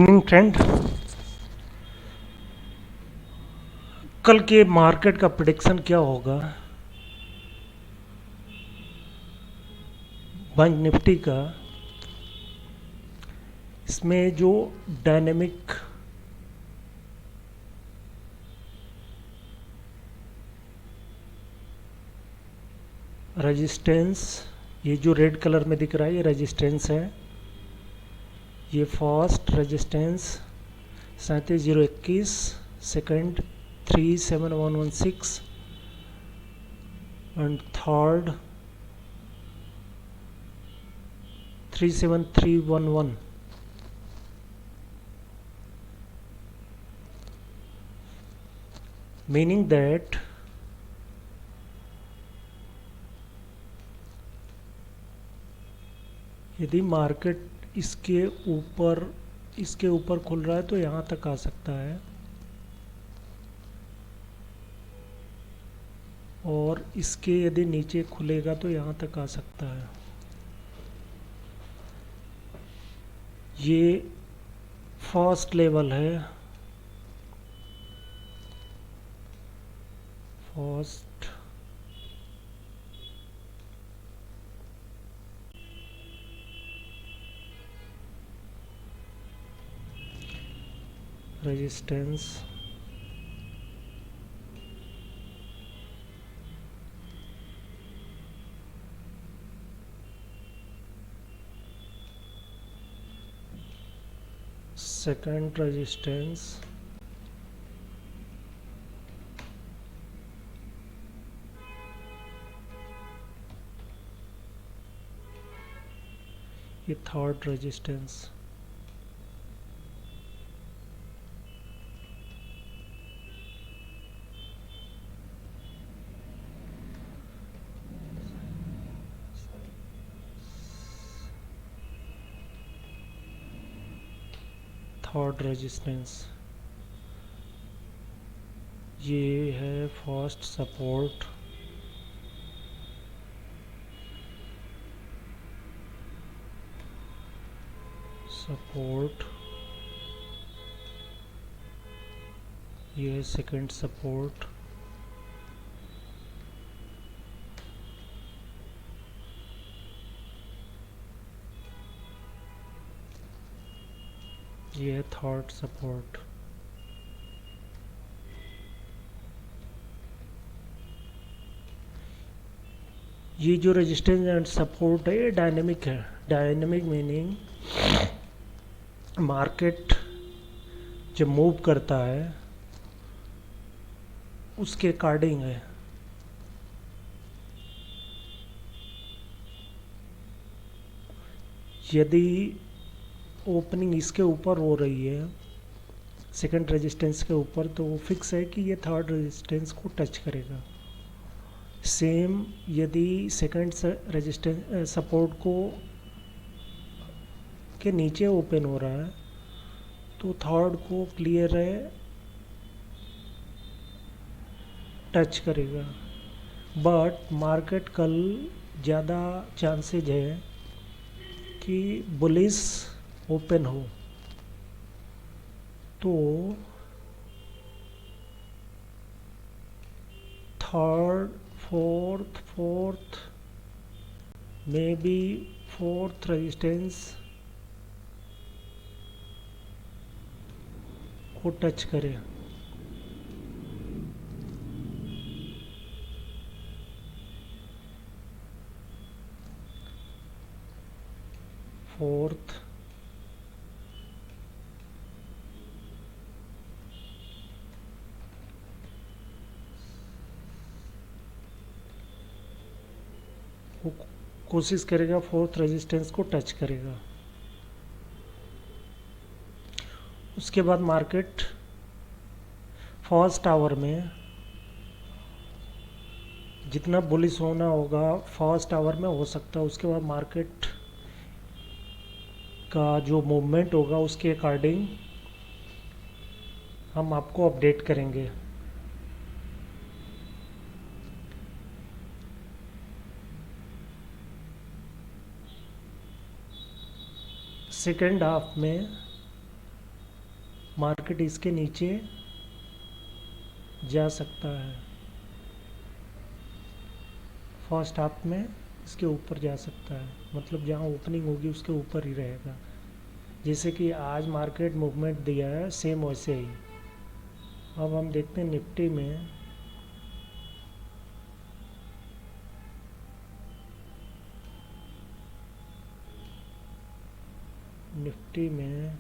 Evening trend. कल के market का प्रेडिक्शन क्या होगा? बैंक निफ्टी का, इसमें जो डायनेमिक रेजिस्टेंस, ये जो रेड कलर में दिख रहा है ये रेजिस्टेंस है। ये first resistance 37,021, second 37,116 and third 37,311। meaning that यदि मार्केट इसके ऊपर खुल रहा है तो यहाँ तक आ सकता है, और इसके यदि नीचे खुलेगा तो यहाँ तक आ सकता है। ये फर्स्ट लेवल है, फर्स्ट रेजिस्टेंस, सेकंड रेजिस्टेंस, ये थर्ड रेजिस्टेंस। थर्ड रेजिस्टेंस, ये है फर्स्ट सपोर्ट, ये है सेकंड सपोर्ट, ये है थर्ड सपोर्ट। ये जो रेजिस्टेंस एंड सपोर्ट है ये डायनेमिक है। डायनेमिक मीनिंग मार्केट जब मूव करता है उसके अकॉर्डिंग है। यदि ओपनिंग इसके ऊपर हो रही है, सेकंड रेजिस्टेंस के ऊपर, तो वो फिक्स है कि ये थर्ड रेजिस्टेंस को टच करेगा। सेम यदि सेकंड रेजिस्टेंस सपोर्ट को के नीचे ओपन हो रहा है तो थर्ड को क्लियर है टच करेगा। बट मार्केट कल ज़्यादा चांसेज है कि बुलिश ओपन हो, तो third fourth may be fourth resistance को टच करे। फोर्थ वो कोशिश करेगा फोर्थ रेजिस्टेंस को टच करेगा। उसके बाद मार्केट फर्स्ट आवर में जितना बुलिश होना होगा फर्स्ट आवर में हो सकता है। उसके बाद मार्केट का जो मूवमेंट होगा उसके अकॉर्डिंग हम आपको अपडेट करेंगे। सेकेंड हाफ में मार्केट इसके नीचे जा सकता है, फर्स्ट हाफ में इसके ऊपर जा सकता है, मतलब जहाँ ओपनिंग होगी उसके ऊपर ही रहेगा। जैसे कि आज मार्केट मूवमेंट दिया है सेम वैसे ही। अब हम देखते हैं निफ्टी में। निफ्टी में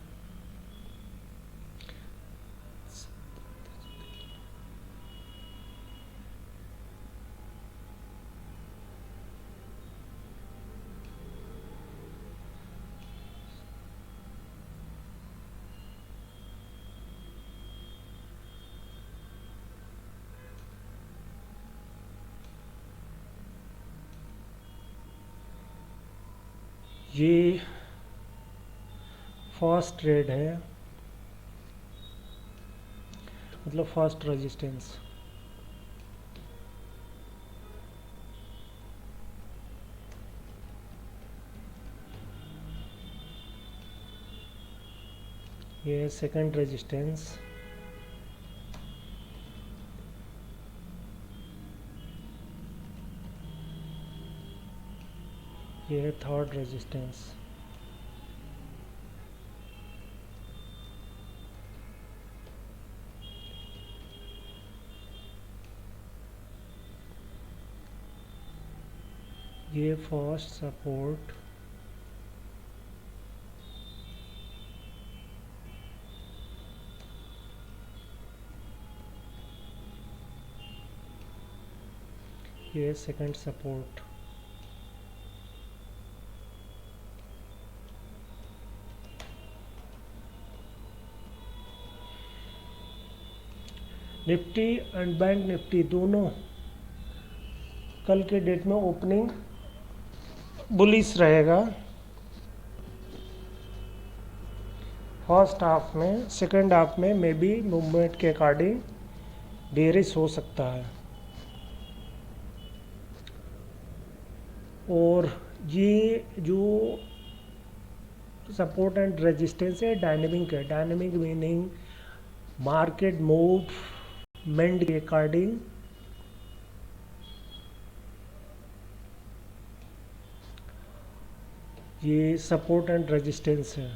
ये फर्स्ट ट्रेड है, मतलब फर्स्ट रेजिस्टेंस। ये सेकंड रेजिस्टेंस, ये है थर्ड रेजिस्टेंस। ये फर्स्ट सपोर्ट, ये second support. Nifty and bank Nifty दोनों कल के डेट में ओपनिंग बुलिश रहेगा फर्स्ट हाफ में। सेकंड हाफ में मे बी मूवमेंट के अकॉर्डिंग बेरिश हो सकता है। और ये जो सपोर्ट एंड रेजिस्टेंस है डायनेमिक है। डायनेमिक मीनिंग मार्केट मूवमेंट के अकॉर्डिंग ये सपोर्ट एंड रेजिस्टेंस है।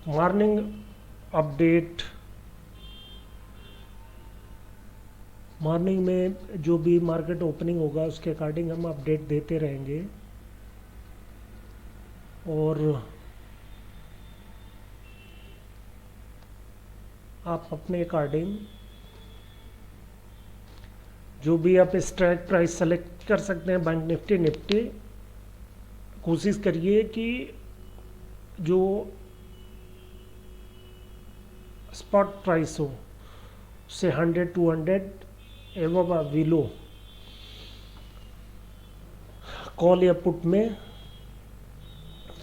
मॉर्निंग अपडेट, मॉर्निंग में जो भी मार्केट ओपनिंग होगा उसके अकॉर्डिंग हम अपडेट देते रहेंगे। और आप अपने अकॉर्डिंग जो भी आप स्ट्राइक प्राइस सेलेक्ट कर सकते हैं बैंक निफ्टी निफ्टी। कोशिश करिए कि जो स्पॉट प्राइस हो से 100-200 एवं विलो कॉल या पुट में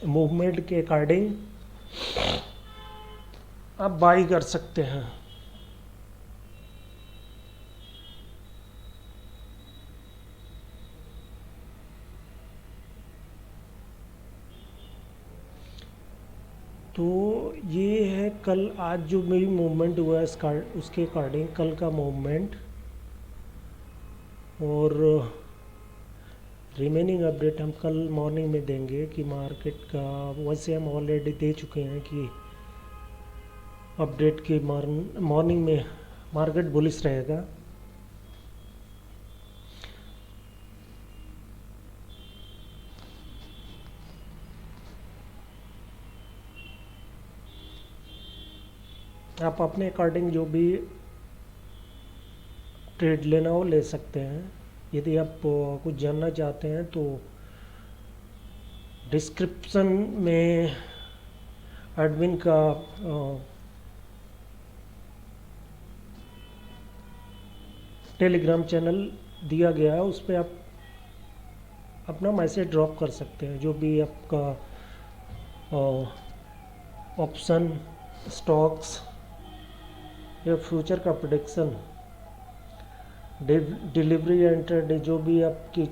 मूवमेंट के अकॉर्डिंग आप बाई कर सकते हैं। तो ये है कल आज जो मेरी मूवमेंट हुआ है उसके अकॉर्डिंग कल का मूवमेंट। और रिमेनिंग अपडेट हम कल मॉर्निंग में देंगे कि मार्केट का, वैसे हम ऑलरेडी दे चुके हैं कि अपडेट की मॉर्निंग में मार्केट बुलिश रहेगा। आप अपने अकॉर्डिंग जो भी ट्रेड लेना हो ले सकते हैं। यदि आप कुछ जानना चाहते हैं तो डिस्क्रिप्शन में एडमिन का टेलीग्राम चैनल दिया गया है, उस पर आप अपना मैसेज ड्रॉप कर सकते हैं। जो भी आपका ऑप्शन, स्टॉक्स या फ्यूचर का प्रेडिक्शन, डिलीवरी एंटर डे, जो भी आपकी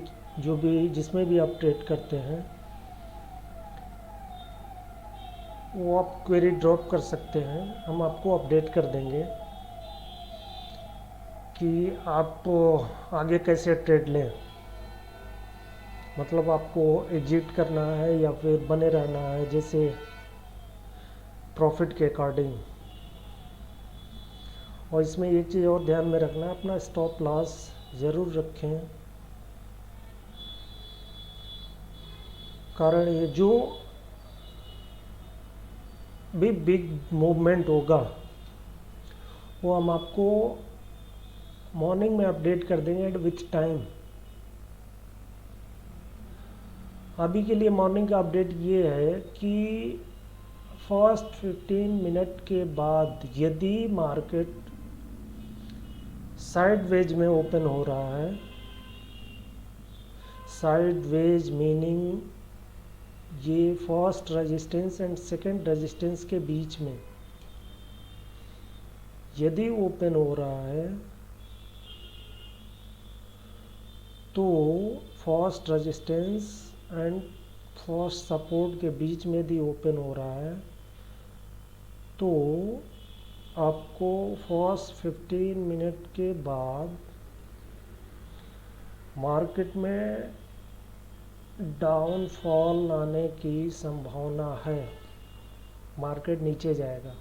जो भी जिसमें भी आप ट्रेड करते हैं वो आप क्वेरी ड्रॉप कर सकते हैं, हम आपको अपडेट कर देंगे कि आप आगे कैसे ट्रेड लें। मतलब आपको एग्जिट करना है या फिर बने रहना है, जैसे प्रॉफिट के अकॉर्डिंग। और इसमें एक चीज़ और ध्यान में रखना है, अपना स्टॉप लॉस ज़रूर रखें। कारण ये जो भी बिग मूवमेंट होगा वो हम आपको मॉर्निंग में अपडेट कर देंगे एट विच टाइम। अभी के लिए मॉर्निंग का अपडेट ये है कि फर्स्ट 15 मिनट के बाद यदि मार्केट साइडवेज में ओपन हो रहा है, साइडवेज मीनिंग ये first resistance and second resistance के बीच में यदि ओपन हो रहा है तो first resistance and first support के बीच में यदि ओपन हो रहा है तो आपको फर्स्ट 15 मिनट के बाद मार्केट में डाउनफॉल आने की संभावना है, मार्केट नीचे जाएगा।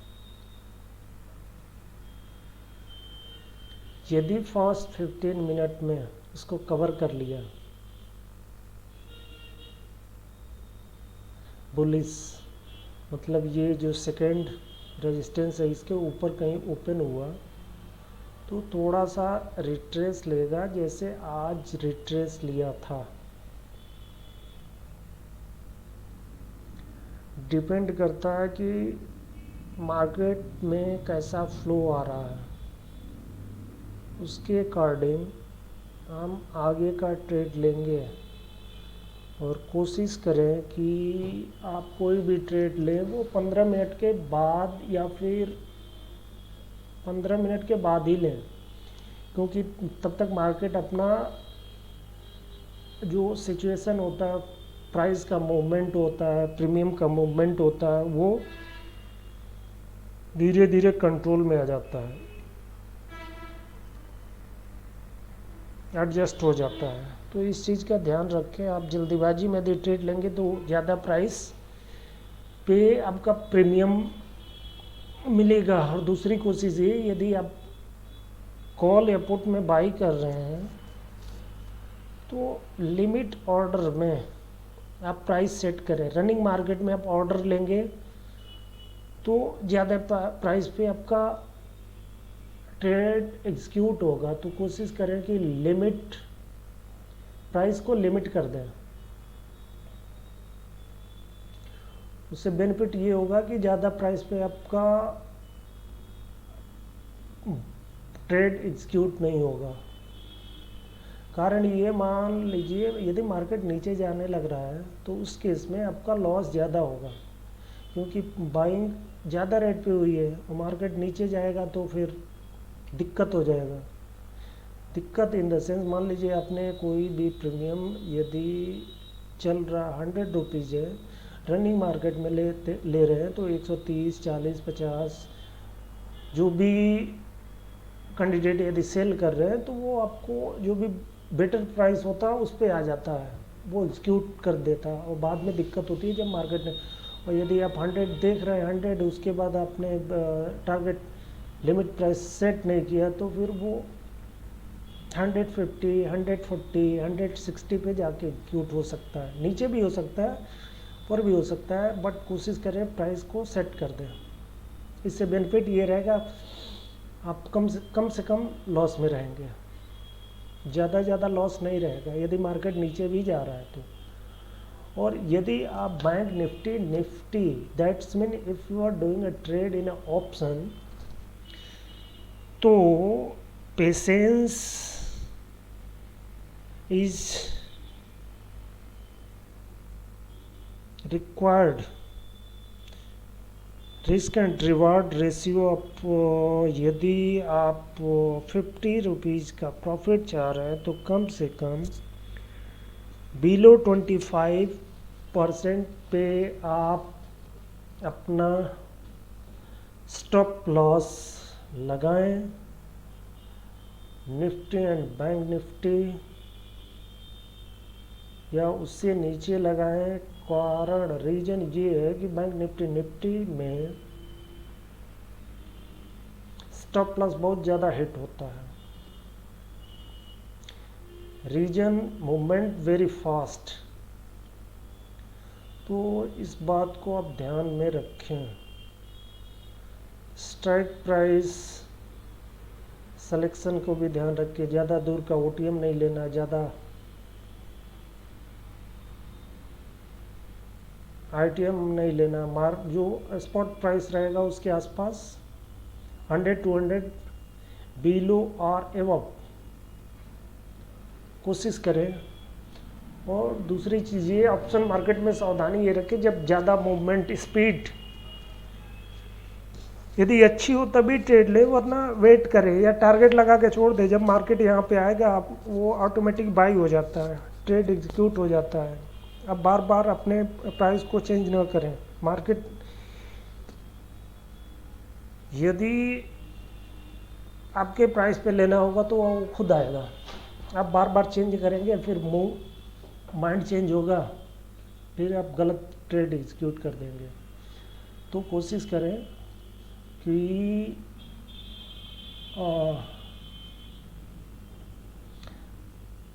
यदि फर्स्ट 15 मिनट में इसको कवर कर लिया बुलिश, मतलब ये जो सेकेंड रेजिस्टेंस है इसके ऊपर कहीं ओपन हुआ तो थोड़ा सा रिट्रेस लेगा, जैसे आज रिट्रेस लिया था। डिपेंड करता है कि मार्केट में कैसा फ्लो आ रहा है, उसके अकॉर्डिंग हम आगे का ट्रेड लेंगे। और कोशिश करें कि आप कोई भी ट्रेड लें वो 15 मिनट के बाद या फिर 15 मिनट के बाद ही लें, क्योंकि तब तक मार्केट अपना जो सिचुएशन होता है, प्राइस का मूवमेंट होता है, प्रीमियम का मूवमेंट होता है, वो धीरे धीरे कंट्रोल में आ जाता है, एडजस्ट हो जाता है। तो इस चीज़ का ध्यान रखें। आप जल्दीबाजी में यदि ट्रेड लेंगे तो ज़्यादा प्राइस पे आपका प्रीमियम मिलेगा। और दूसरी कोशिश ये, यदि आप कॉल या पुट में बाई कर रहे हैं तो लिमिट ऑर्डर में आप प्राइस सेट करें। रनिंग मार्केट में आप ऑर्डर लेंगे तो ज़्यादा प्राइस पे आपका ट्रेड एग्जीक्यूट होगा। तो कोशिश करें कि लिमिट प्राइस को लिमिट कर दें। उससे बेनिफिट ये होगा कि ज़्यादा प्राइस पे आपका ट्रेड एग्जीक्यूट नहीं होगा। कारण ये, मान लीजिए यदि मार्केट नीचे जाने लग रहा है तो उस केस में आपका लॉस ज़्यादा होगा, क्योंकि बाइंग ज़्यादा रेट पे हुई है और मार्केट नीचे जाएगा तो फिर दिक्कत हो जाएगा। दिक्कत इन द सेंस, मान लीजिए आपने कोई भी प्रीमियम यदि चल रहा 100 रुपीज़ है, रनिंग मार्केट में ले रहे हैं तो 130, 40, 50 जो भी कैंडिडेट यदि सेल कर रहे हैं तो वो आपको जो भी बेटर प्राइस होता है उस पर आ जाता है, वो एग्जीक्यूट कर देता है और बाद में दिक्कत होती है जब मार्केट में। और यदि आप 100 देख रहे हैं 100, उसके बाद आपने टारगेट लिमिट प्राइस सेट नहीं किया तो फिर वो 150, 140, 160 पे जाके एग्जीक्यूट हो सकता है। नीचे भी हो सकता है, ऊपर भी हो सकता है, बट कोशिश करें प्राइस को सेट कर दें। इससे बेनिफिट ये रहेगा आप कम से कम लॉस में रहेंगे, ज़्यादा लॉस नहीं रहेगा यदि मार्केट नीचे भी जा रहा है तो। और यदि आप bank Nifty that's mean if you are doing a trade in a option, तो patience is required। Risk and reward ratio आप यदि आप 50 रुपीज़ का प्रॉफिट चाह रहे हैं तो कम से कम बिलो 25% पे आप अपना स्टॉप लॉस लगाएं। निफ्टी एंड बैंक निफ्टी या उससे नीचे लगाएं। कारण रीजन ये है कि बैंक निफ्टी में स्टॉप लॉस बहुत ज़्यादा हिट होता है। रीजन मूवमेंट वेरी फास्ट, तो इस बात को आप ध्यान में रखें। स्ट्राइक प्राइस सिलेक्शन को भी ध्यान रखें। ज़्यादा दूर का ओटीएम नहीं लेना, ज़्यादा आईटीएम नहीं लेना। जो स्पॉट प्राइस रहेगा उसके आसपास 100-200 बिलो और एवब कोशिश करें। और दूसरी चीज़ ये, ऑप्शन मार्केट में सावधानी ये रखें, जब ज़्यादा मूवमेंट स्पीड यदि अच्छी हो तभी ट्रेड ले, वरना वेट करें या टारगेट लगा के छोड़ दे। जब मार्केट यहाँ पे आएगा आप वो ऑटोमेटिक बाई हो जाता है, ट्रेड एग्जीक्यूट हो जाता है। अब बार बार अपने प्राइस को चेंज न करें। मार्केट यदि आपके प्राइस पे लेना होगा तो वो खुद आएगा। आप बार बार चेंज करेंगे फिर माइंड चेंज होगा, फिर आप गलत ट्रेड एग्जीक्यूट कर देंगे। तो कोशिश करें कि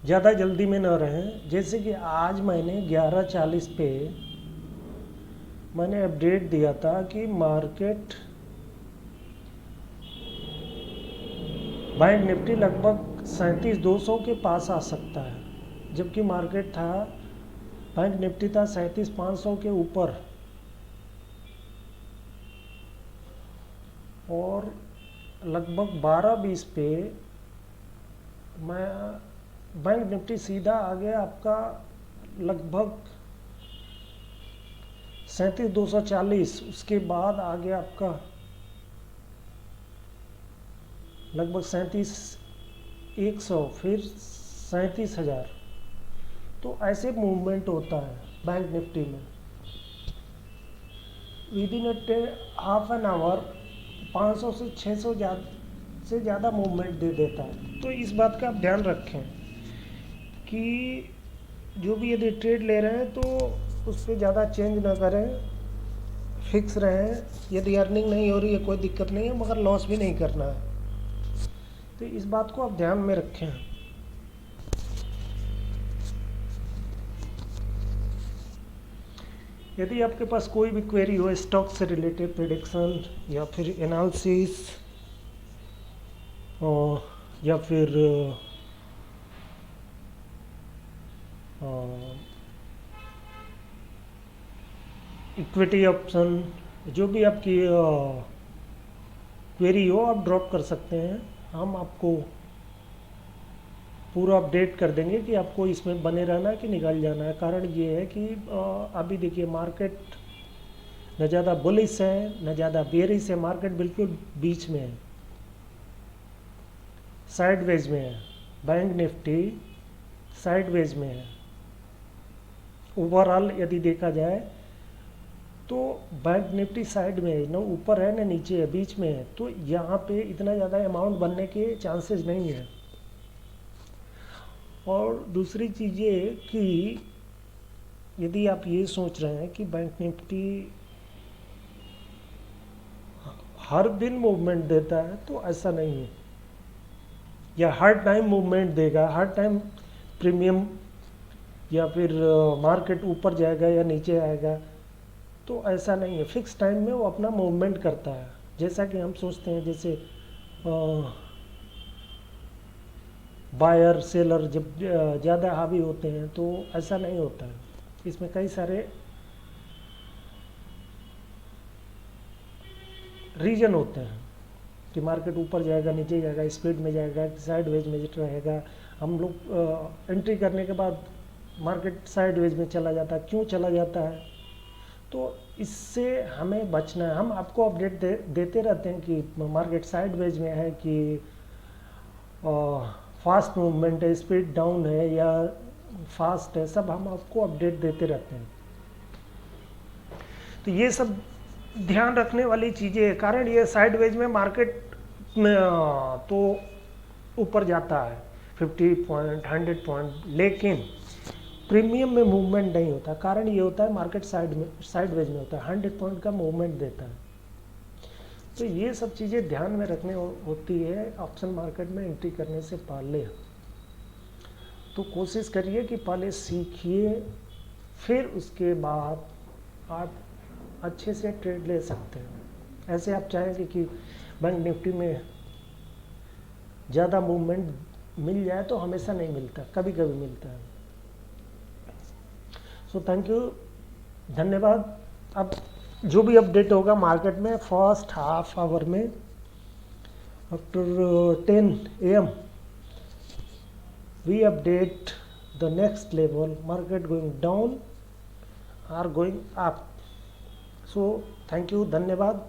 ज़्यादा जल्दी में ना रहें। जैसे कि आज मैंने 11:40 पे मैंने अपडेट दिया था कि मार्केट बैंक निफ्टी लगभग 37,200 के पास आ सकता है, जबकि मार्केट था, बैंक निफ्टी था 37,500 के ऊपर। और लगभग 12:20 पे मैं बैंक निफ्टी सीधा आ गया आपका लगभग 37,240। उसके बाद आ गया आपका लगभग 37,100, फिर 37,000। तो ऐसे मूवमेंट होता है बैंक निफ्टी में। With in half an hour 500 से 600 से ज़्यादा मूवमेंट दे देता है। तो इस बात का आप ध्यान रखें कि जो भी यदि ट्रेड ले रहे हैं तो उस पर ज़्यादा चेंज ना करें, फिक्स रहें। यदि अर्निंग नहीं हो रही है कोई दिक्कत नहीं है, मगर लॉस भी नहीं करना है। तो इस बात को आप ध्यान में रखें। यदि आपके पास कोई भी क्वेरी हो स्टॉक से रिलेटेड, प्रेडिक्शन या फिर एनालिसिस या फिर इक्विटी ऑप्शन, जो भी आपकी क्वेरी हो आप ड्रॉप कर सकते हैं। हम आपको पूरा अपडेट कर देंगे कि आपको इसमें बने रहना है कि निकल जाना है। कारण ये है कि अभी देखिए मार्केट न ज़्यादा बुलिश है न ज़्यादा बेरिश है, मार्केट बिल्कुल बीच में है, साइडवेज में है। बैंक निफ्टी साइडवेज में है। ओवरऑल यदि देखा जाए तो बैंक निफ्टी साइड में है, न ऊपर है न नीचे है, बीच में है। तो यहाँ पे इतना ज़्यादा अमाउंट बनने के चांसेस नहीं है। और दूसरी चीज़ ये कि यदि आप ये सोच रहे हैं कि बैंक निफ्टी हर दिन मूवमेंट देता है, तो ऐसा नहीं है, या हर टाइम मूवमेंट देगा, हर टाइम प्रीमियम या फिर मार्केट ऊपर जाएगा या नीचे आएगा, तो ऐसा नहीं है। फिक्स टाइम में वो अपना मूवमेंट करता है। जैसा कि हम सोचते हैं, जैसे बायर सेलर जब ज़्यादा हावी होते हैं, तो ऐसा नहीं होता है। इसमें कई सारे रीजन होते हैं कि मार्केट ऊपर जाएगा, नीचे जाएगा, स्पीड में जाएगा, साइडवेज में रहेगा। हम लोग एंट्री करने के बाद मार्केट साइडवेज में चला जाता है। क्यों चला जाता है? तो इससे हमें बचना है। हम आपको अपडेट देते रहते हैं कि मार्केट साइडवेज में है कि फास्ट मूवमेंट है, स्पीड डाउन है, या फास्ट है, सब हम आपको अपडेट देते रहते हैं। तो ये सब ध्यान रखने वाली चीज़ें है, कारण ये साइडवेज में मार्केट में तो ऊपर जाता है 50 पॉइंट 100 पॉइंट, लेकिन प्रीमियम में मूवमेंट नहीं होता। कारण ये होता है मार्केट साइडवेज में होता है, 100 पॉइंट का मूवमेंट देता है। तो ये सब चीज़ें ध्यान में रखने होती है ऑप्शन मार्केट में एंट्री करने से पहले। तो कोशिश करिए कि पहले सीखिए, फिर उसके बाद आप अच्छे से ट्रेड ले सकते हैं। ऐसे आप चाहेंगे कि बैंक निफ्टी में ज़्यादा मूवमेंट मिल जाए तो हमेशा नहीं मिलता, कभी कभी मिलता है। सो थैंक यू, धन्यवाद। अब जो भी अपडेट होगा मार्केट में फर्स्ट हाफ आवर में after 10 AM we update the next level, market going down or going up. So thank you, धन्यवाद।